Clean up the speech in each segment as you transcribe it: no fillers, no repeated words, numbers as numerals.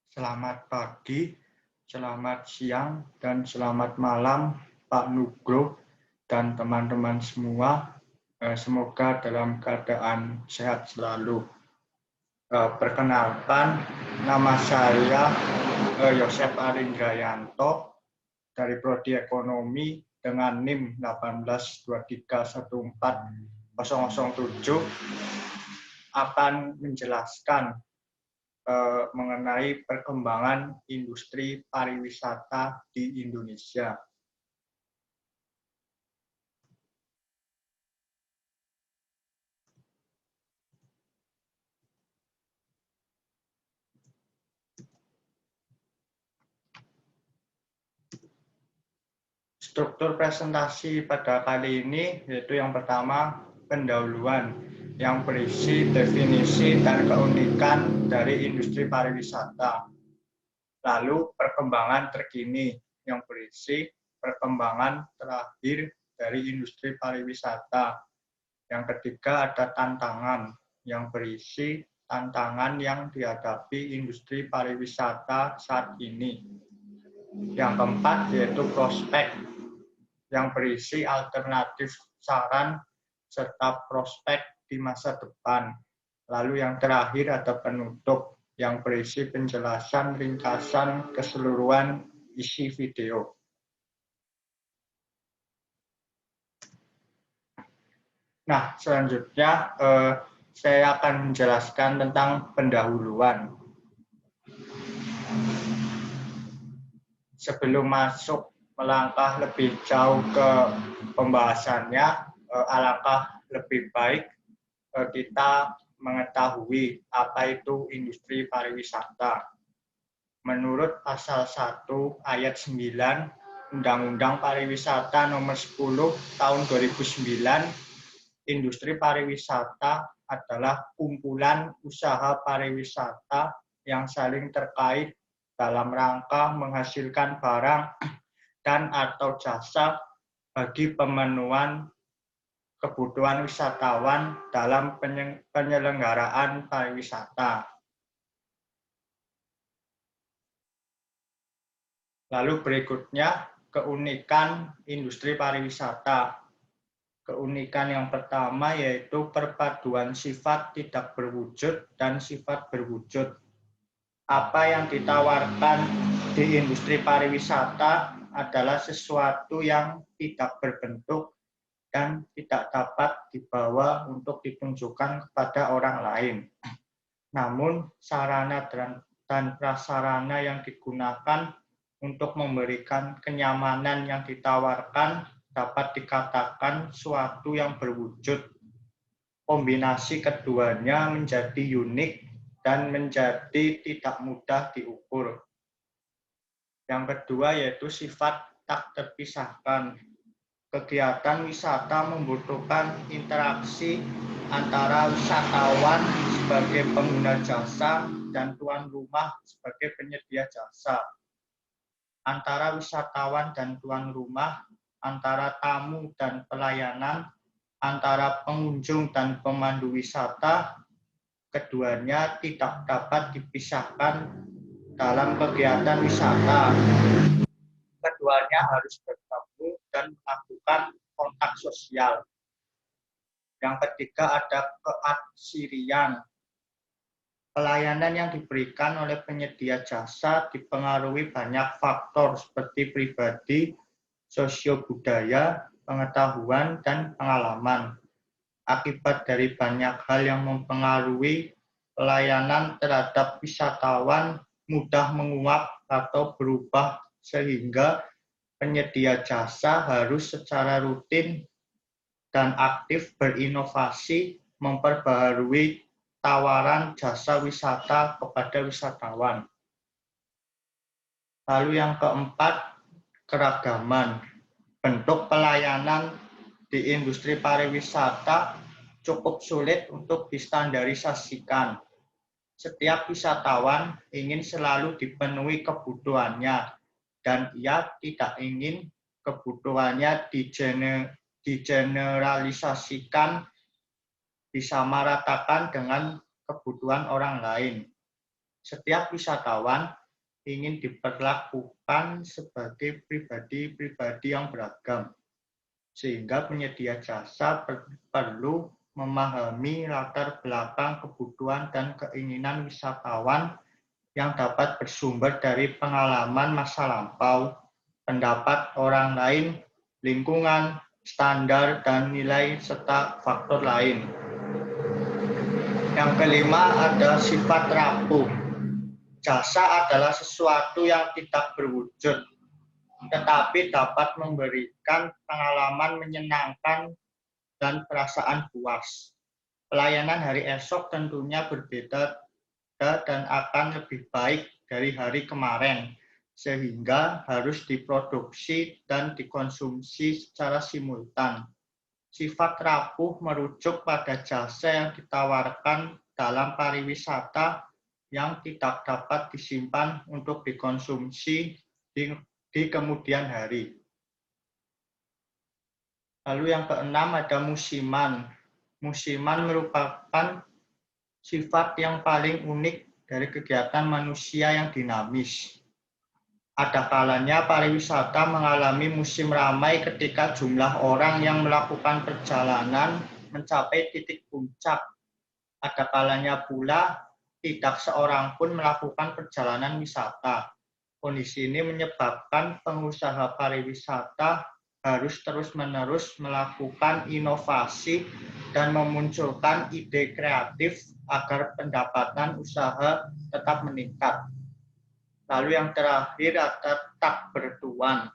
Selamat pagi, selamat siang, dan selamat malam Pak Nugroho dan teman-teman semua. Semoga dalam keadaan sehat selalu. Perkenalkan, nama saya Yosef Arindrayanto dari Prodi Ekonomi dengan NIM 182314007 akan menjelaskan mengenai perkembangan industri pariwisata di Indonesia. Struktur presentasi pada kali ini yaitu yang pertama pendahuluan yang berisi definisi dan keunikan dari industri pariwisata. Lalu perkembangan terkini yang berisi perkembangan terakhir dari industri pariwisata. Yang ketiga ada tantangan yang berisi tantangan yang dihadapi industri pariwisata saat ini. Yang keempat yaitu prospek yang berisi alternatif saran serta prospek di masa depan. Lalu yang terakhir ada penutup yang berisi penjelasan ringkasan keseluruhan isi video. Nah, selanjutnya saya akan menjelaskan tentang pendahuluan. Sebelum masuk melangkah lebih jauh ke pembahasannya, alangkah lebih baik kita mengetahui apa itu industri pariwisata. Menurut pasal 1 ayat 9 Undang-Undang Pariwisata nomor 10 tahun 2009, industri pariwisata adalah kumpulan usaha pariwisata yang saling terkait dalam rangka menghasilkan barang dan atau jasa bagi pemenuhan kebutuhan wisatawan dalam penyelenggaraan pariwisata. Lalu berikutnya, keunikan industri pariwisata. Keunikan yang pertama yaitu perpaduan sifat tidak berwujud dan sifat berwujud. Apa yang ditawarkan di industri pariwisata adalah sesuatu yang tidak berbentuk dan tidak dapat dibawa untuk ditunjukkan kepada orang lain. Namun, sarana dan prasarana yang digunakan untuk memberikan kenyamanan yang ditawarkan dapat dikatakan suatu yang berwujud. Kombinasi keduanya menjadi unik dan menjadi tidak mudah diukur. Yang kedua yaitu sifat tak terpisahkan. Kegiatan wisata membutuhkan interaksi antara wisatawan sebagai pengguna jasa dan tuan rumah sebagai penyedia jasa. Antara wisatawan dan tuan rumah, antara tamu dan pelayanan, antara pengunjung dan pemandu wisata, keduanya tidak dapat dipisahkan dalam kegiatan wisata. Keduanya harus bergabung dan melakukan kontak sosial. Yang ketiga ada keaksirian. Pelayanan yang diberikan oleh penyedia jasa dipengaruhi banyak faktor seperti pribadi, sosio-budaya, pengetahuan, dan pengalaman. Akibat dari banyak hal yang mempengaruhi pelayanan terhadap wisatawan mudah menguap atau berubah sehingga penyedia jasa harus secara rutin dan aktif berinovasi memperbaharui tawaran jasa wisata kepada wisatawan. Lalu yang keempat, keragaman. Bentuk pelayanan di industri pariwisata cukup sulit untuk distandarisasikan. Setiap wisatawan ingin selalu dipenuhi kebutuhannya, dan ia tidak ingin kebutuhannya digeneralisasikan, disamaratakan dengan kebutuhan orang lain. Setiap wisatawan ingin diperlakukan sebagai pribadi-pribadi yang beragam, sehingga penyedia jasa perlu memahami latar belakang kebutuhan dan keinginan wisatawan yang dapat bersumber dari pengalaman masa lampau, pendapat orang lain, lingkungan, standar, dan nilai, serta faktor lain. Yang kelima ada sifat rapuh. Jasa adalah sesuatu yang tidak berwujud, tetapi dapat memberikan pengalaman menyenangkan dan perasaan puas. Pelayanan hari esok tentunya berbeda dan akan lebih baik dari hari kemarin, sehingga harus diproduksi dan dikonsumsi secara simultan. Sifat rapuh merujuk pada jasa yang ditawarkan dalam pariwisata yang tidak dapat disimpan untuk dikonsumsi di kemudian hari. Lalu yang keenam ada musiman. Musiman merupakan sifat yang paling unik dari kegiatan manusia yang dinamis. Ada kalanya pariwisata mengalami musim ramai ketika jumlah orang yang melakukan perjalanan mencapai titik puncak. Ada kalanya pula tidak seorang pun melakukan perjalanan wisata. Kondisi ini menyebabkan pengusaha pariwisata harus terus-menerus melakukan inovasi dan memunculkan ide kreatif agar pendapatan usaha tetap meningkat. Lalu yang terakhir ada tak bertuan.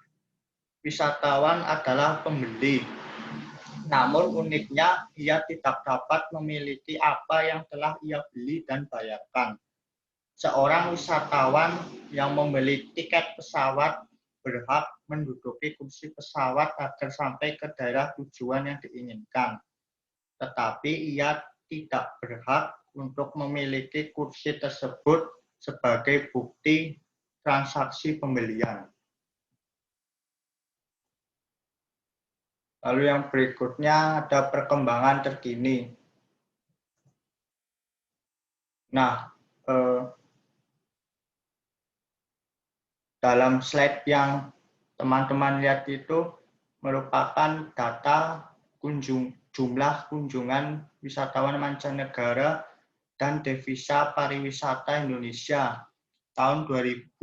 Wisatawan adalah pembeli. Namun uniknya, ia tidak dapat memiliki apa yang telah ia beli dan bayarkan. Seorang wisatawan yang membeli tiket pesawat berhak menduduki kursi pesawat agar sampai ke daerah tujuan yang diinginkan. Tetapi ia tidak berhak untuk memiliki kursi tersebut sebagai bukti transaksi pembelian. Lalu yang berikutnya ada perkembangan terkini. Nah, dalam slide yang teman-teman lihat itu merupakan data jumlah kunjungan wisatawan mancanegara dan devisa pariwisata Indonesia tahun 2015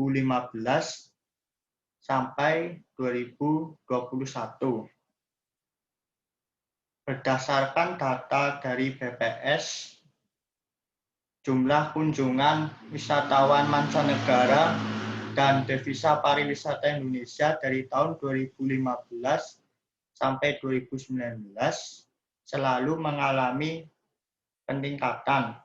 sampai 2021. Berdasarkan data dari BPS, jumlah kunjungan wisatawan mancanegara dan devisa pariwisata Indonesia dari tahun 2015 sampai 2019 selalu mengalami peningkatan.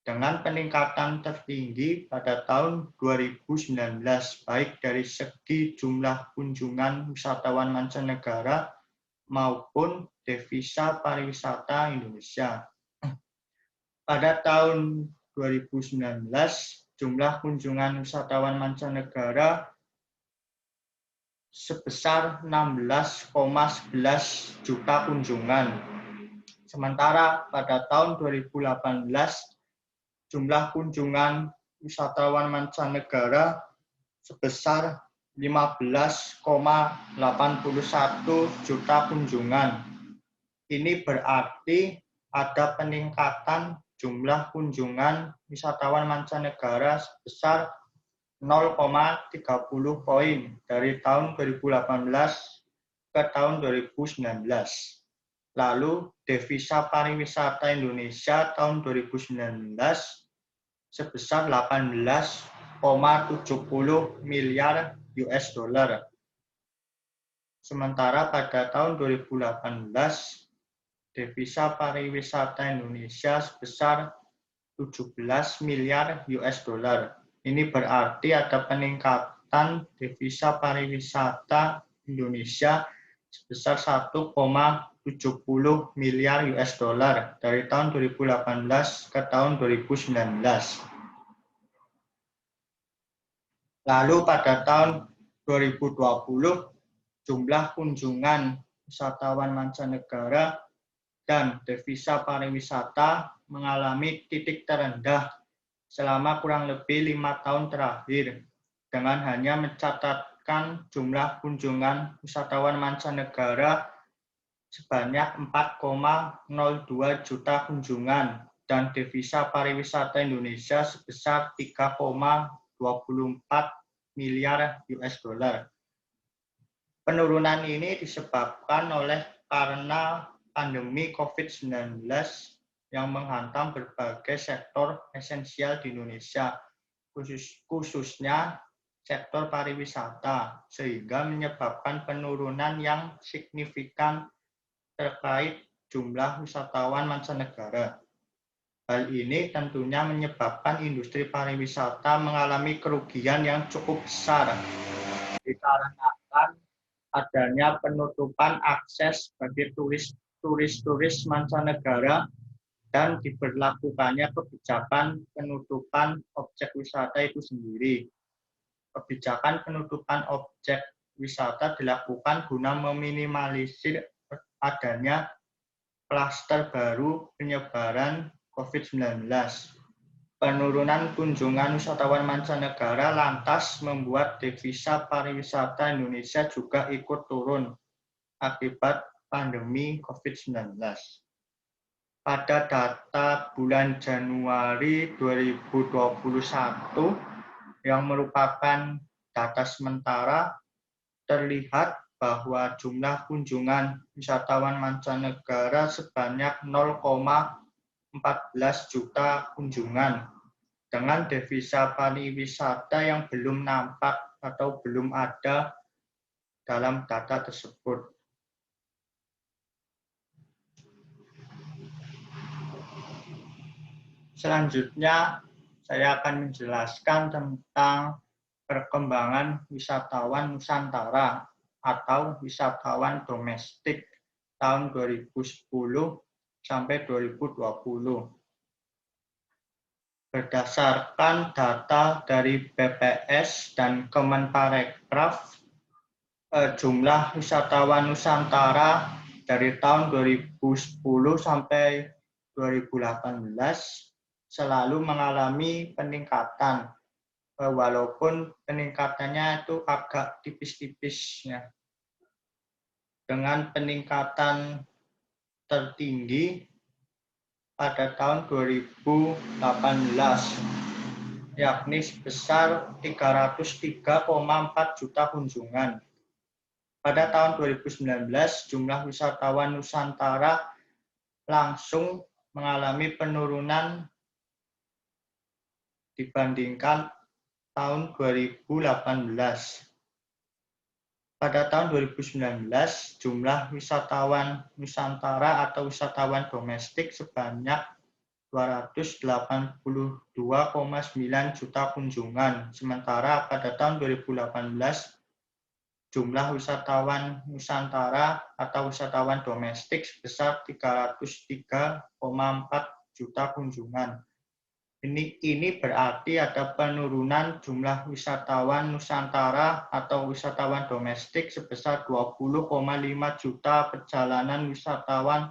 Dengan peningkatan tertinggi pada tahun 2019, baik dari segi jumlah kunjungan wisatawan mancanegara maupun devisa pariwisata Indonesia. Pada tahun 2019, jumlah kunjungan wisatawan mancanegara sebesar 16,11 juta kunjungan. Sementara pada tahun 2018, jumlah kunjungan wisatawan mancanegara sebesar 15,81 juta kunjungan. Ini berarti ada peningkatan jumlah kunjungan wisatawan mancanegara sebesar 0,30 poin dari tahun 2018 ke tahun 2019. Lalu devisa pariwisata Indonesia tahun 2019 sebesar 18,70 miliar US dollar. Sementara pada tahun 2018 devisa pariwisata Indonesia sebesar 17 miliar US dollar. Ini berarti ada peningkatan devisa pariwisata Indonesia sebesar 1,70 miliar US dollar dari tahun 2018 ke tahun 2019. Lalu pada tahun 2020, jumlah kunjungan wisatawan mancanegara dan devisa pariwisata mengalami titik terendah selama kurang lebih 5 tahun terakhir, dengan hanya mencatatkan jumlah kunjungan wisatawan mancanegara sebanyak 4,02 juta kunjungan dan devisa pariwisata Indonesia sebesar 3,24 miliar US dollar. Penurunan ini disebabkan karena pandemi COVID-19 yang menghantam berbagai sektor esensial di Indonesia, khususnya sektor pariwisata, sehingga menyebabkan penurunan yang signifikan terkait jumlah wisatawan mancanegara. Hal ini tentunya menyebabkan industri pariwisata mengalami kerugian yang cukup besar dikarenakan adanya penutupan akses bagi turis mancanegara dan diberlakukannya kebijakan penutupan objek wisata itu sendiri. Kebijakan penutupan objek wisata dilakukan guna meminimalisir adanya klaster baru penyebaran COVID-19. Penurunan kunjungan wisatawan mancanegara lantas membuat devisa pariwisata Indonesia juga ikut turun akibat pandemi COVID-19. Pada data bulan Januari 2021 yang merupakan data sementara, terlihat bahwa jumlah kunjungan wisatawan mancanegara sebanyak 0,14 juta kunjungan dengan devisa pariwisata yang belum nampak atau belum ada dalam data tersebut. Selanjutnya, saya akan menjelaskan tentang perkembangan wisatawan Nusantara atau wisatawan domestik tahun 2010 sampai 2020. Berdasarkan data dari BPS dan Kemenparekraf, jumlah wisatawan Nusantara dari tahun 2010 sampai 2018 selalu mengalami peningkatan, walaupun peningkatannya itu agak tipis-tipis ya. Dengan peningkatan tertinggi pada tahun 2018, yakni sebesar 303,4 juta kunjungan. Pada tahun 2019, jumlah wisatawan Nusantara langsung mengalami penurunan dibandingkan tahun 2018. Pada tahun 2019, jumlah wisatawan Nusantara atau wisatawan domestik sebanyak 282,9 juta kunjungan. Sementara pada tahun 2018, jumlah wisatawan Nusantara atau wisatawan domestik sebesar 303,4 juta kunjungan. Ini berarti ada penurunan jumlah wisatawan Nusantara atau wisatawan domestik sebesar 20,5 juta perjalanan wisatawan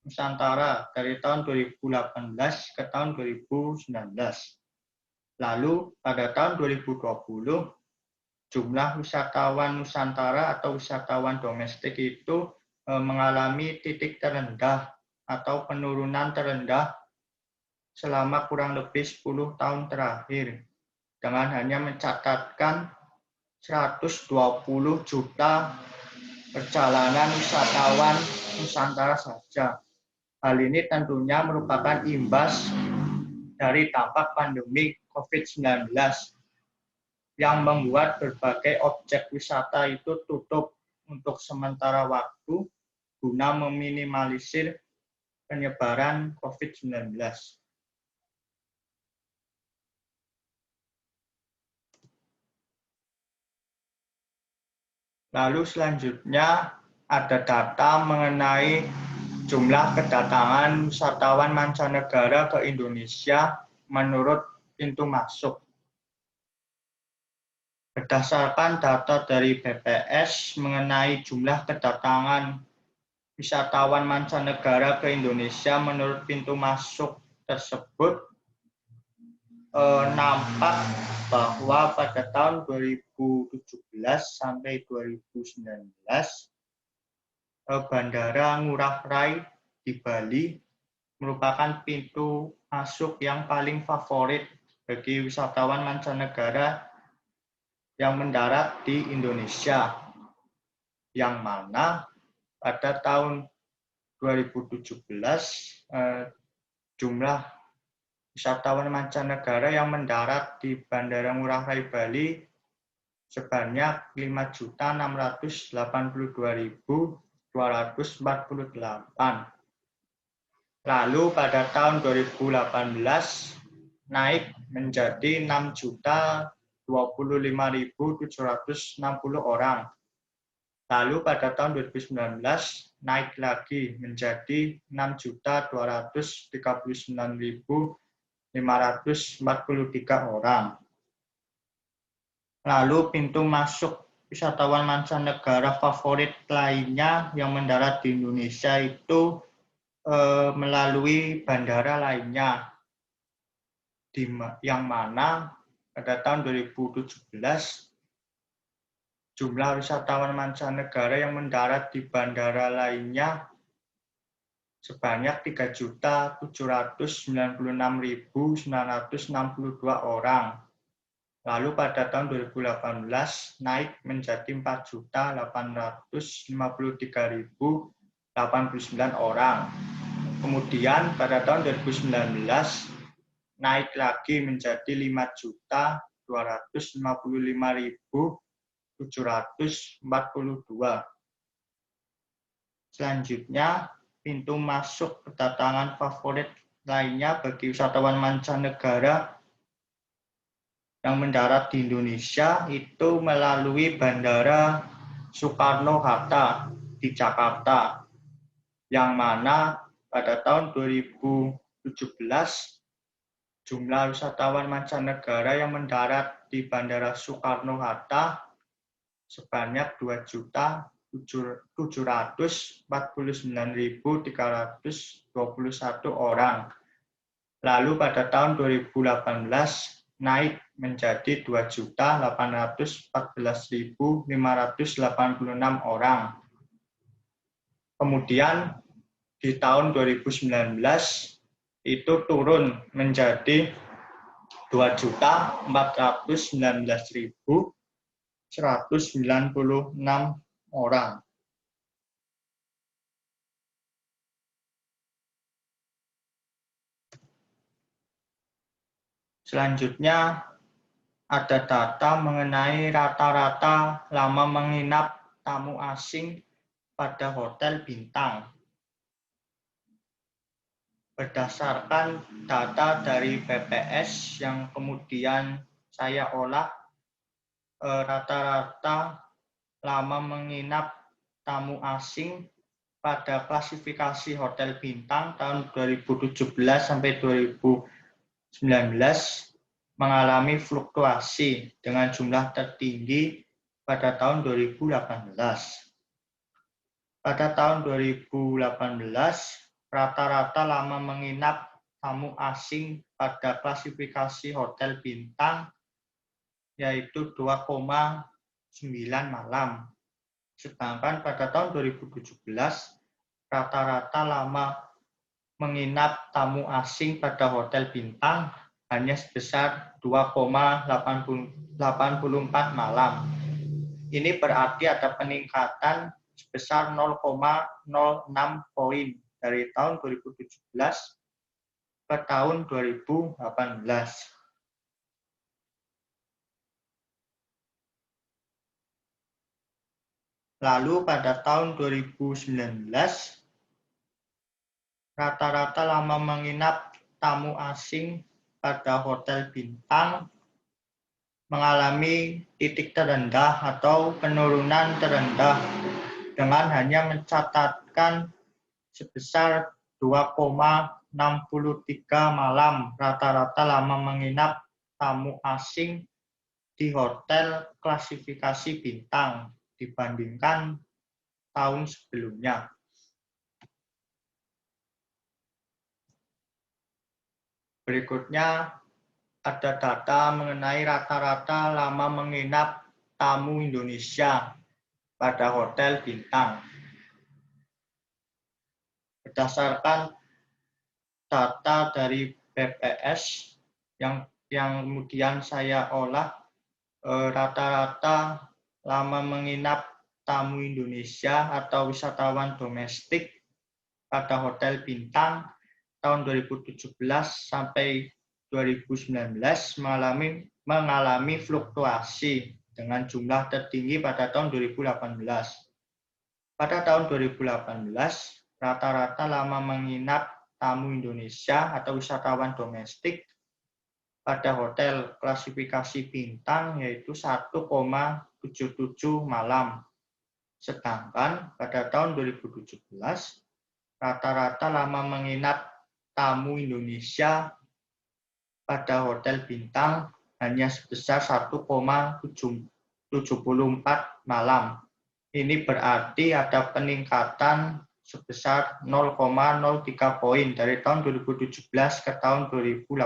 Nusantara dari tahun 2018 ke tahun 2019. Lalu pada tahun 2020, jumlah wisatawan Nusantara atau wisatawan domestik itu mengalami titik terendah atau penurunan terendah selama kurang lebih 10 tahun terakhir, dengan hanya mencatatkan 120 juta perjalanan wisatawan Nusantara saja. Hal ini tentunya merupakan imbas dari dampak pandemi COVID-19 yang membuat berbagai objek wisata itu tutup untuk sementara waktu guna meminimalisir penyebaran COVID-19. Lalu selanjutnya ada data mengenai jumlah kedatangan wisatawan mancanegara ke Indonesia menurut pintu masuk. Berdasarkan data dari BPS mengenai jumlah kedatangan wisatawan mancanegara ke Indonesia menurut pintu masuk tersebut, nampak bahwa pada tahun 2017 sampai 2019 Bandara Ngurah Rai di Bali merupakan pintu masuk yang paling favorit bagi wisatawan mancanegara yang mendarat di Indonesia, yang mana pada tahun 2017 jumlah wisatawan mancanegara yang mendarat di Bandara Ngurah Rai Bali sebanyak 5.682.248. Lalu pada tahun 2018 naik menjadi 6.025.760 orang. Lalu pada tahun 2019 naik lagi menjadi 6.239.543 orang. Lalu pintu masuk wisatawan mancanegara favorit lainnya yang mendarat di Indonesia itu melalui bandara lainnya, yang mana pada tahun 2017 jumlah wisatawan mancanegara yang mendarat di bandara lainnya sebanyak 3.796.962 orang. Lalu pada tahun 2018 naik menjadi 4.853.089 orang. Kemudian pada tahun 2019 naik lagi menjadi 5.255.742. Selanjutnya, pintu masuk kedatangan favorit lainnya bagi wisatawan mancanegara yang mendarat di Indonesia itu melalui Bandara Soekarno-Hatta di Jakarta, yang mana pada tahun 2017 jumlah wisatawan mancanegara yang mendarat di Bandara Soekarno-Hatta sebanyak 2.749.321 orang. Lalu pada tahun 2018 naik menjadi 2.814.586 orang. Kemudian di tahun 2019 itu turun menjadi 2.419.196 orang. Selanjutnya ada data mengenai rata-rata lama menginap tamu asing pada hotel bintang. Berdasarkan data dari BPS yang kemudian saya olah, rata-rata lama menginap tamu asing pada klasifikasi hotel bintang tahun 2017 sampai 2019 mengalami fluktuasi dengan jumlah tertinggi pada tahun 2018. Pada tahun 2018, rata-rata lama menginap tamu asing pada klasifikasi hotel bintang yaitu 2,9 malam. Sedangkan pada tahun 2017, rata-rata lama menginap tamu asing pada hotel bintang hanya sebesar 2,84 malam. Ini berarti ada peningkatan sebesar 0,06 poin dari tahun 2017 ke tahun 2018. Lalu pada tahun 2019, rata-rata lama menginap tamu asing pada hotel bintang mengalami titik terendah atau penurunan terendah dengan hanya mencatatkan sebesar 2,63 malam rata-rata lama menginap tamu asing di hotel klasifikasi bintang dibandingkan tahun sebelumnya. Berikutnya ada data mengenai rata-rata lama menginap tamu Indonesia pada hotel bintang. Berdasarkan data dari BPS yang kemudian saya olah, rata-rata lama menginap tamu Indonesia atau wisatawan domestik pada hotel bintang tahun 2017 sampai 2019 mengalami fluktuasi dengan jumlah tertinggi pada tahun 2018. Pada tahun 2018, rata-rata lama menginap tamu Indonesia atau wisatawan domestik pada hotel klasifikasi bintang yaitu 1,77 malam. Sedangkan pada tahun 2017, rata-rata lama menginap tamu Indonesia pada hotel bintang hanya sebesar 1,74 malam. Ini berarti ada peningkatan sebesar 0,03 poin dari tahun 2017 ke tahun 2018.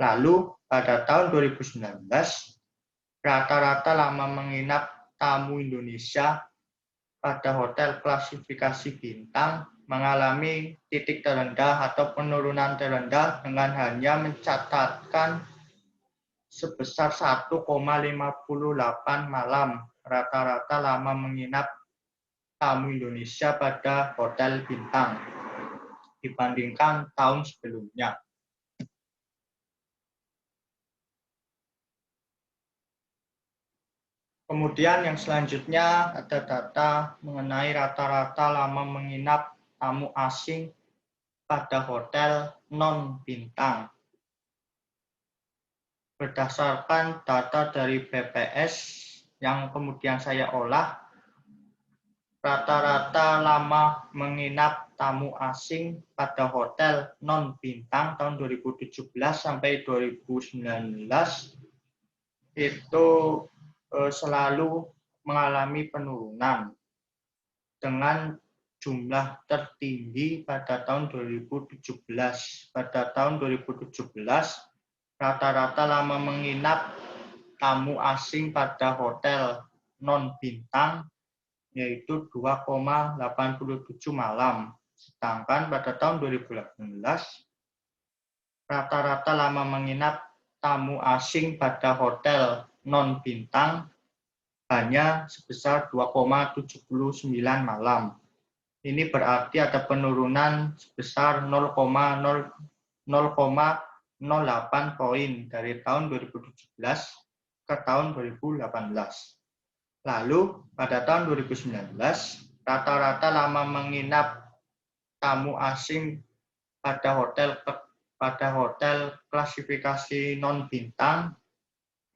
Lalu pada tahun 2019, rata-rata lama menginap tamu Indonesia pada hotel klasifikasi bintang mengalami titik terendah atau penurunan terendah dengan hanya mencatatkan sebesar 1,58 malam rata-rata lama menginap tamu Indonesia pada hotel bintang dibandingkan tahun sebelumnya. Kemudian yang selanjutnya ada data mengenai rata-rata lama menginap tamu asing pada hotel non-bintang. Berdasarkan data dari BPS yang kemudian saya olah, rata-rata lama menginap tamu asing pada hotel non-bintang tahun 2017 sampai 2019 itu selalu mengalami penurunan dengan jumlah tertinggi pada tahun 2017. Pada tahun 2017, rata-rata lama menginap tamu asing pada hotel non-bintang yaitu 2,87 malam. Sedangkan pada tahun 2018, rata-rata lama menginap tamu asing pada hotel non-bintang hanya sebesar 2,79 malam. Ini berarti ada penurunan sebesar 0,08 poin dari tahun 2017 ke tahun 2018. Lalu pada tahun 2019, rata-rata lama menginap tamu asing pada hotel klasifikasi non-bintang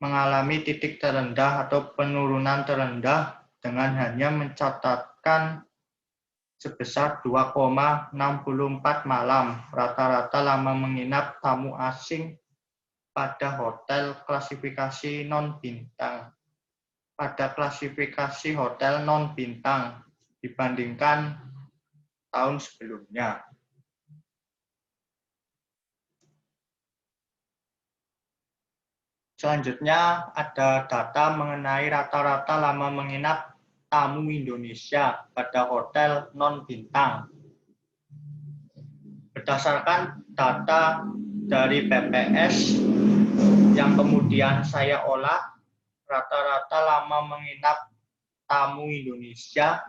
mengalami titik terendah atau penurunan terendah dengan hanya mencatatkan sebesar 2,64 malam rata-rata lama menginap tamu asing pada hotel klasifikasi non-bintang. Pada klasifikasi hotel non-bintang dibandingkan tahun sebelumnya. Selanjutnya ada data mengenai rata-rata lama menginap tamu Indonesia pada hotel non-bintang. Berdasarkan data dari BPS yang kemudian saya olah, rata-rata lama menginap tamu Indonesia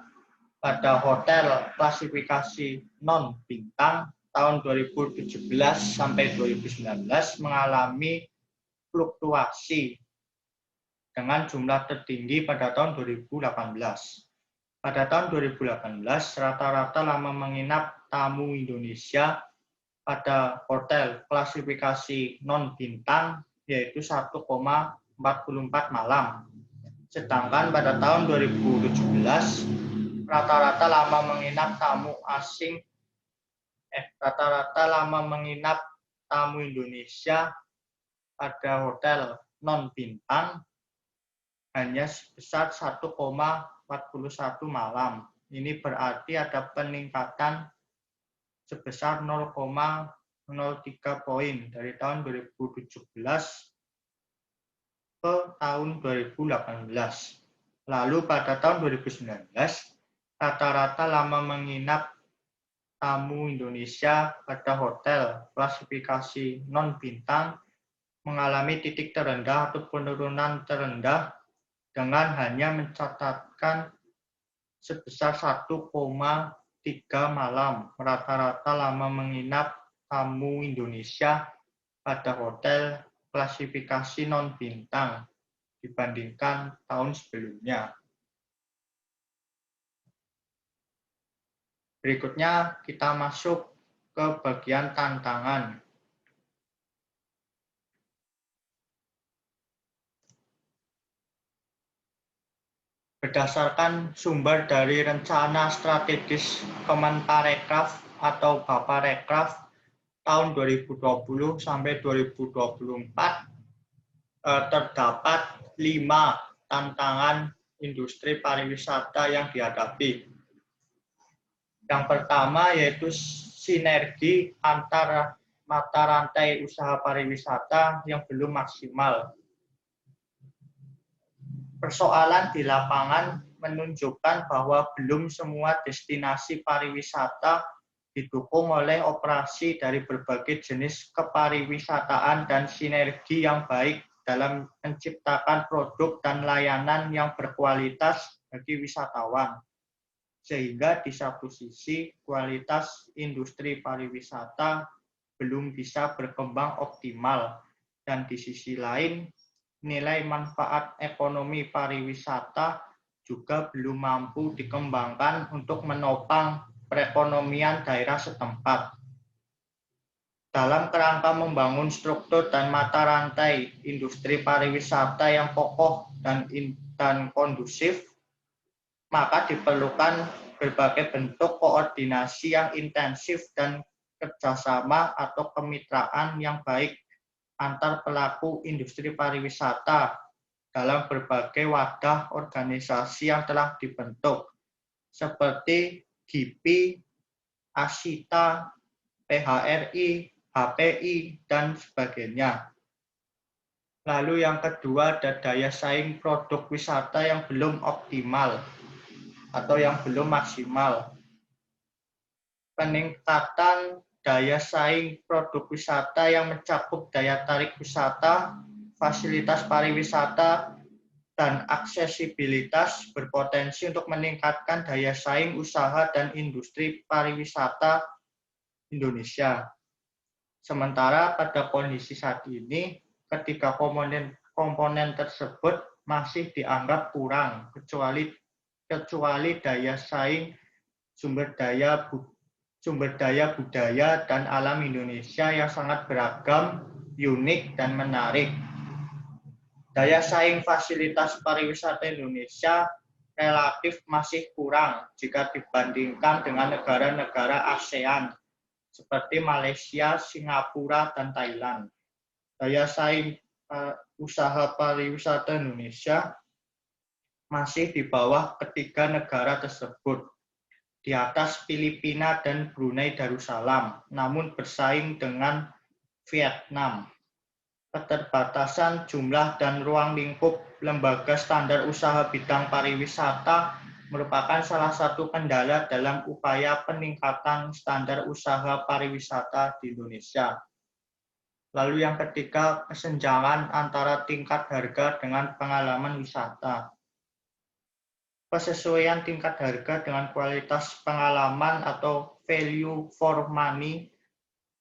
pada hotel klasifikasi non-bintang tahun 2017 sampai 2019 mengalami fluktuasi dengan jumlah tertinggi pada tahun 2018. Pada tahun 2018, rata-rata lama menginap tamu Indonesia pada hotel klasifikasi non-bintang yaitu 1,44 malam. Sedangkan pada tahun 2017, rata-rata lama menginap tamu Indonesia pada hotel non-bintang hanya sebesar 1,41 malam. Ini berarti ada peningkatan sebesar 0,08 poin dari tahun 2017 ke tahun 2018. Lalu pada tahun 2019, rata-rata lama menginap tamu Indonesia pada hotel klasifikasi non-bintang mengalami titik terendah atau penurunan terendah dengan hanya mencatatkan sebesar 1,3 malam rata-rata lama menginap tamu Indonesia pada hotel klasifikasi non-bintang dibandingkan tahun sebelumnya. Berikutnya kita masuk ke bagian tantangan. Berdasarkan sumber dari Rencana Strategis Kemenparekraf atau Baparekraf tahun 2020 sampai 2024, terdapat 5 tantangan industri pariwisata yang dihadapi. Yang pertama yaitu sinergi antara mata rantai usaha pariwisata yang belum maksimal. Persoalan di lapangan menunjukkan bahwa belum semua destinasi pariwisata didukung oleh operasi dari berbagai jenis kepariwisataan dan sinergi yang baik dalam menciptakan produk dan layanan yang berkualitas bagi wisatawan. Sehingga di satu sisi kualitas industri pariwisata belum bisa berkembang optimal, dan di sisi lain nilai manfaat ekonomi pariwisata juga belum mampu dikembangkan untuk menopang perekonomian daerah setempat. Dalam kerangka membangun struktur dan mata rantai industri pariwisata yang kokoh dan kondusif, maka diperlukan berbagai bentuk koordinasi yang intensif dan kerjasama atau kemitraan yang baik antar pelaku industri pariwisata dalam berbagai wadah organisasi yang telah dibentuk, seperti GIPI, ASITA, PHRI, HPI, dan sebagainya. Lalu yang kedua ada daya saing produk wisata yang belum optimal atau yang belum maksimal. Peningkatan daya saing produk wisata yang mencakup daya tarik wisata, fasilitas pariwisata, dan aksesibilitas berpotensi untuk meningkatkan daya saing usaha dan industri pariwisata Indonesia. Sementara pada kondisi saat ini, ketika komponen tersebut masih dianggap kurang, kecuali daya saing sumber daya budaya dan alam Indonesia yang sangat beragam, unik, dan menarik. Daya saing fasilitas pariwisata Indonesia relatif masih kurang jika dibandingkan dengan negara-negara ASEAN seperti Malaysia, Singapura, dan Thailand. Daya saing usaha pariwisata Indonesia masih di bawah ketiga negara tersebut, di atas Filipina dan Brunei Darussalam, namun bersaing dengan Vietnam. Keterbatasan jumlah dan ruang lingkup lembaga standar usaha bidang pariwisata merupakan salah satu kendala dalam upaya peningkatan standar usaha pariwisata di Indonesia. Lalu yang ketiga, kesenjangan antara tingkat harga dengan pengalaman wisata. Kesesuaian tingkat harga dengan kualitas pengalaman atau value for money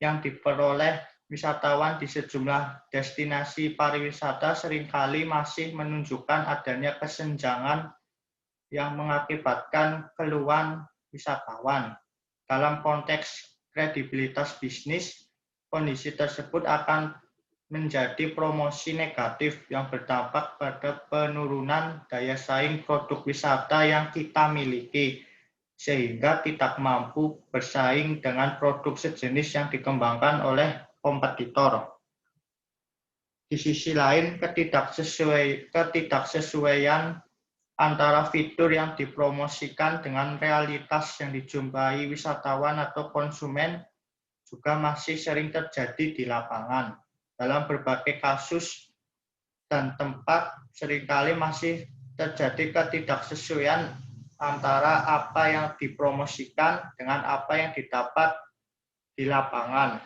yang diperoleh wisatawan di sejumlah destinasi pariwisata seringkali masih menunjukkan adanya kesenjangan yang mengakibatkan keluhan wisatawan. Dalam konteks kredibilitas bisnis, kondisi tersebut akan menjadi promosi negatif yang berdampak pada penurunan daya saing produk wisata yang kita miliki, sehingga tidak mampu bersaing dengan produk sejenis yang dikembangkan oleh kompetitor. Di sisi lain, ketidaksesuaian antara fitur yang dipromosikan dengan realitas yang dijumpai wisatawan atau konsumen juga masih sering terjadi di lapangan. Dalam berbagai kasus dan tempat, seringkali masih terjadi ketidaksesuaian antara apa yang dipromosikan dengan apa yang didapat di lapangan.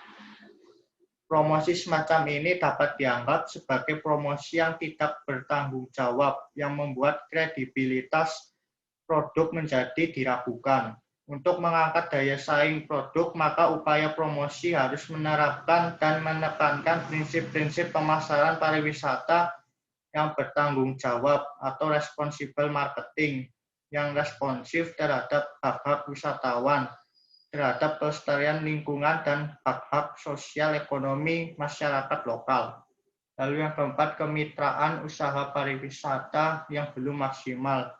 Promosi semacam ini dapat dianggap sebagai promosi yang tidak bertanggung jawab, yang membuat kredibilitas produk menjadi diragukan. Untuk mengangkat daya saing produk, maka upaya promosi harus menerapkan dan menekankan prinsip-prinsip pemasaran pariwisata yang bertanggung jawab atau responsible marketing, yang responsif terhadap hak-hak wisatawan, terhadap pelestarian lingkungan dan hak-hak sosial ekonomi masyarakat lokal. Lalu yang keempat, kemitraan usaha pariwisata yang belum maksimal.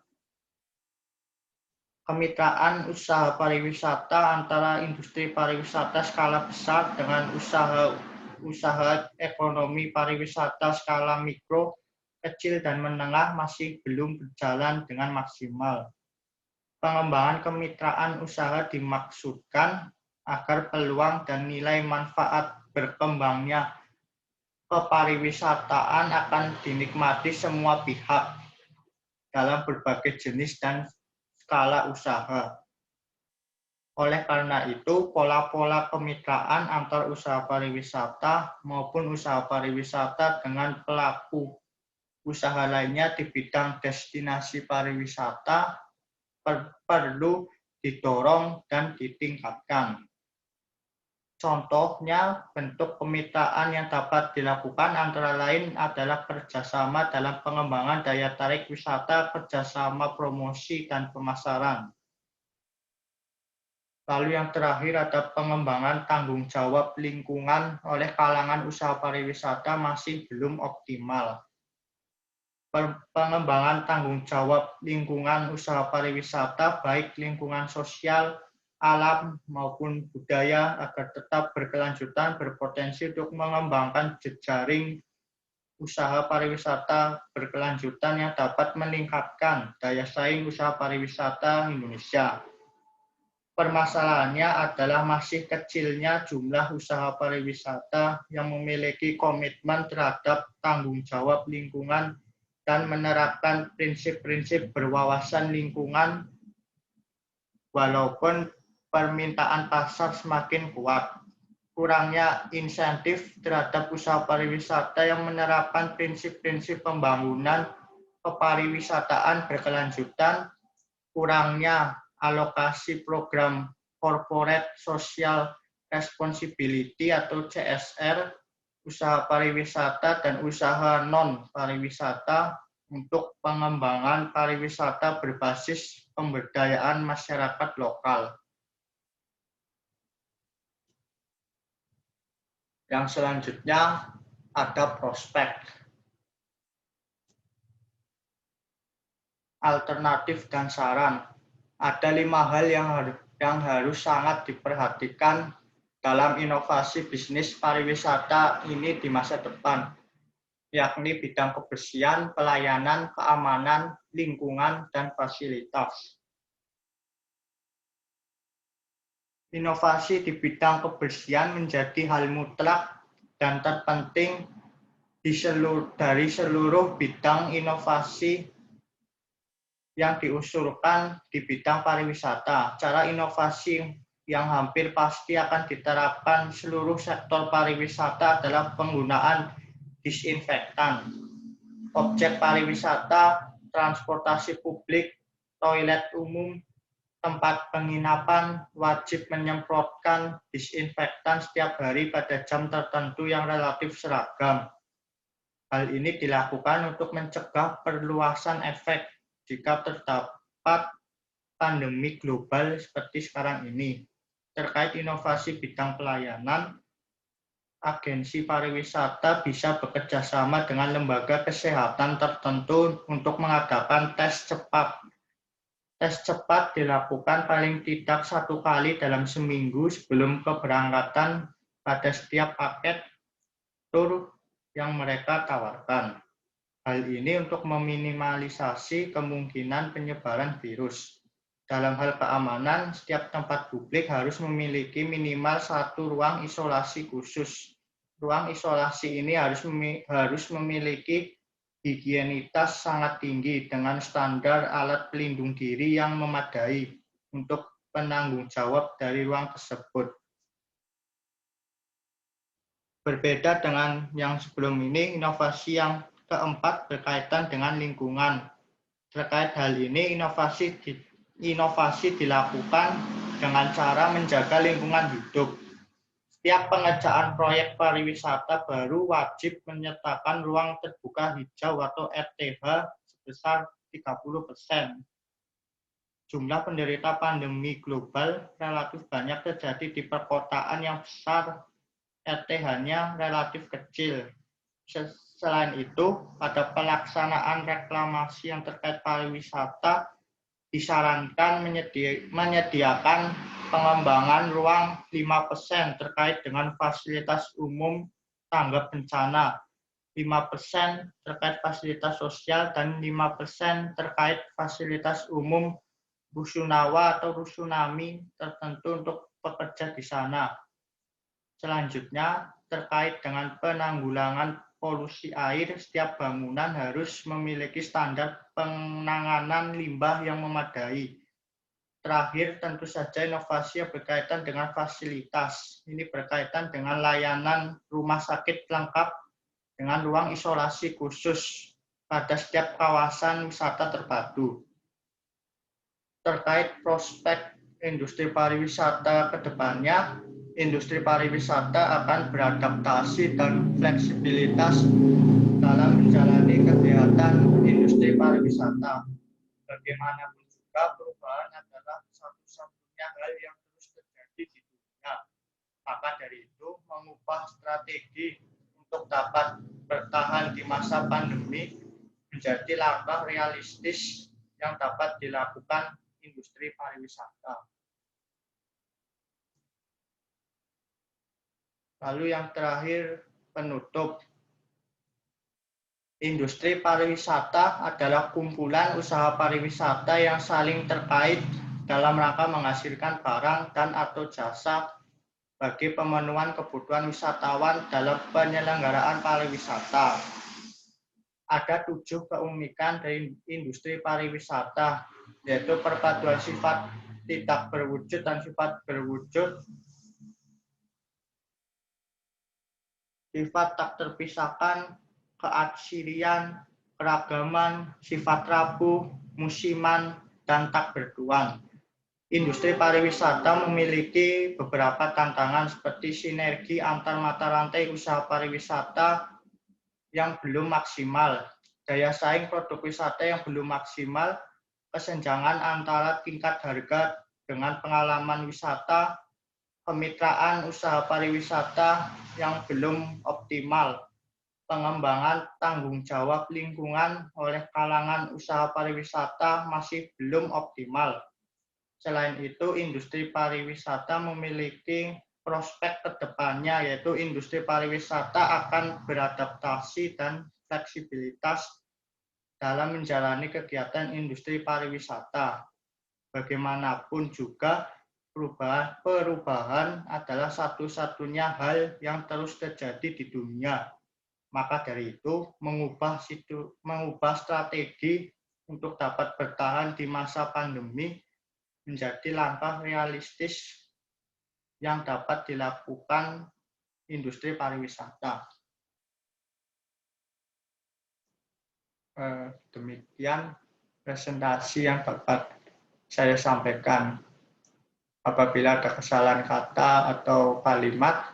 Kemitraan usaha pariwisata antara industri pariwisata skala besar dengan usaha ekonomi pariwisata skala mikro, kecil, dan menengah masih belum berjalan dengan maksimal. Pengembangan kemitraan usaha dimaksudkan agar peluang dan nilai manfaat berkembangnya kepariwisataan akan dinikmati semua pihak dalam berbagai jenis dan skala usaha. Oleh karena itu, pola-pola kemitraan antar usaha pariwisata maupun usaha pariwisata dengan pelaku usaha lainnya di bidang destinasi pariwisata perlu didorong dan ditingkatkan. Contohnya, bentuk kemitraan yang dapat dilakukan antara lain adalah kerjasama dalam pengembangan daya tarik wisata, kerjasama promosi, dan pemasaran. Lalu yang terakhir ada pengembangan tanggung jawab lingkungan oleh kalangan usaha pariwisata masih belum optimal. Pengembangan tanggung jawab lingkungan usaha pariwisata, baik lingkungan sosial, alam, maupun budaya, agar tetap berkelanjutan, berpotensi untuk mengembangkan jejaring usaha pariwisata berkelanjutan yang dapat meningkatkan daya saing usaha pariwisata Indonesia. Permasalahannya adalah masih kecilnya jumlah usaha pariwisata yang memiliki komitmen terhadap tanggung jawab lingkungan dan menerapkan prinsip-prinsip berwawasan lingkungan, walaupun permintaan pasar semakin kuat. Kurangnya insentif terhadap usaha pariwisata yang menerapkan prinsip-prinsip pembangunan kepariwisataan berkelanjutan, kurangnya alokasi program corporate social responsibility atau CSR, usaha pariwisata dan usaha non-pariwisata untuk pengembangan pariwisata berbasis pemberdayaan masyarakat lokal. Yang selanjutnya ada prospek. Alternatif dan saran. Ada 5 hal yang harus sangat diperhatikan dalam inovasi bisnis pariwisata ini di masa depan, yakni bidang kebersihan, pelayanan, keamanan, lingkungan, dan fasilitas. Inovasi di bidang kebersihan menjadi hal mutlak dan terpenting dari seluruh bidang inovasi yang diusulkan di bidang pariwisata. Cara inovasi yang hampir pasti akan diterapkan seluruh sektor pariwisata adalah penggunaan disinfektan. Objek pariwisata, transportasi publik, toilet umum, tempat penginapan wajib menyemprotkan disinfektan setiap hari pada jam tertentu yang relatif seragam. Hal ini dilakukan untuk mencegah perluasan efek jika terdapat pandemi global seperti sekarang ini. Terkait inovasi bidang pelayanan, agensi pariwisata bisa bekerja sama dengan lembaga kesehatan tertentu untuk mengadakan tes cepat. Tes cepat dilakukan paling tidak 1 kali dalam seminggu sebelum keberangkatan pada setiap paket tur yang mereka tawarkan. Hal ini untuk meminimalisasi kemungkinan penyebaran virus. Dalam hal keamanan, setiap tempat publik harus memiliki minimal satu ruang isolasi khusus. Ruang isolasi ini harus memiliki higienitas sangat tinggi dengan standar alat pelindung diri yang memadai untuk penanggung jawab dari ruang tersebut. Berbeda dengan yang sebelum ini, inovasi yang keempat berkaitan dengan lingkungan. Terkait hal ini, inovasi dilakukan dengan cara menjaga lingkungan hidup. Setiap pengerjaan proyek pariwisata baru wajib menyertakan ruang terbuka hijau atau RTH sebesar 30%. Jumlah penderita pandemi global relatif banyak terjadi di perkotaan yang besar, RTH-nya relatif kecil. Selain itu, pada pelaksanaan reklamasi yang terkait pariwisata, disarankan menyediakan pengembangan ruang 5% terkait dengan fasilitas umum tanggap bencana, 5% terkait fasilitas sosial, dan 5% terkait fasilitas umum rusunawa atau rusunami tertentu untuk pekerja di sana. Selanjutnya, terkait dengan penanggulangan polusi air, setiap bangunan harus memiliki standar penanganan limbah yang memadai. Terakhir, tentu saja inovasi yang berkaitan dengan fasilitas. Ini berkaitan dengan layanan rumah sakit lengkap dengan ruang isolasi khusus pada setiap kawasan wisata terpadu. Terkait prospek industri pariwisata ke depannya, industri pariwisata akan beradaptasi dan fleksibilitas dalam menjalani kegiatan industri pariwisata. Bagaimanapun juga perubahan adalah satu-satunya hal yang terus terjadi di dunia. Maka dari itu, mengubah strategi untuk dapat bertahan di masa pandemi menjadi langkah realistis yang dapat dilakukan industri pariwisata. Lalu yang terakhir, penutup. Industri pariwisata adalah kumpulan usaha pariwisata yang saling terkait dalam rangka menghasilkan barang dan atau jasa bagi pemenuhan kebutuhan wisatawan dalam penyelenggaraan pariwisata. Ada 7 keunikan dari industri pariwisata, yaitu perpaduan sifat tidak berwujud dan sifat berwujud, sifat tak terpisahkan, keaslian, keragaman, sifat rapuh, musiman, dan tak bertuan. Industri pariwisata memiliki beberapa tantangan seperti sinergi antar mata rantai usaha pariwisata yang belum maksimal, daya saing produk wisata yang belum maksimal, kesenjangan antara tingkat harga dengan pengalaman wisata, kemitraan usaha pariwisata yang belum optimal, pengembangan tanggung jawab lingkungan oleh kalangan usaha pariwisata masih belum optimal. Selain itu, industri pariwisata memiliki prospek ke depannya, yaitu industri pariwisata akan beradaptasi dan fleksibilitas dalam menjalani kegiatan industri pariwisata. Bagaimanapun juga, perubahan adalah satu-satunya hal yang terus terjadi di dunia. Maka dari itu, mengubah strategi untuk dapat bertahan di masa pandemi menjadi langkah realistis yang dapat dilakukan industri pariwisata. Demikian presentasi yang dapat saya sampaikan. Apabila ada kesalahan kata atau kalimat,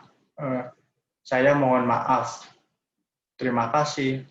saya mohon maaf. Terima kasih.